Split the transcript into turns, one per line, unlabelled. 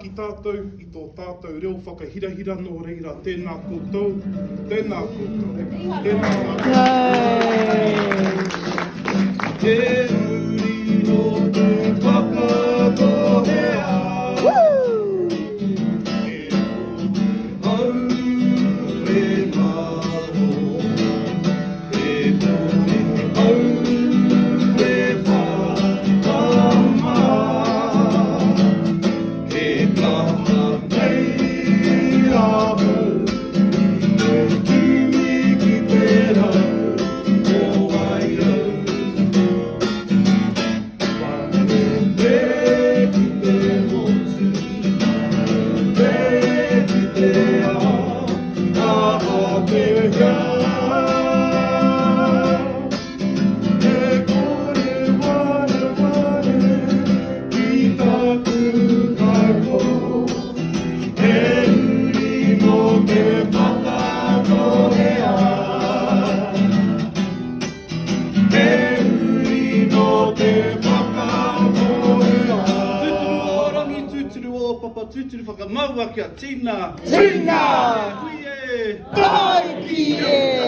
Ki tātou I tō tātou reo whakahirahira no reira, tēnā koutou, tēnā koutou, tēnā koutou. He uri no te whakatohea, he au e maho, he tōne au e whakama. Tuturu whakamaua kia tina.
Tina!
Kuie!
Tai ki e!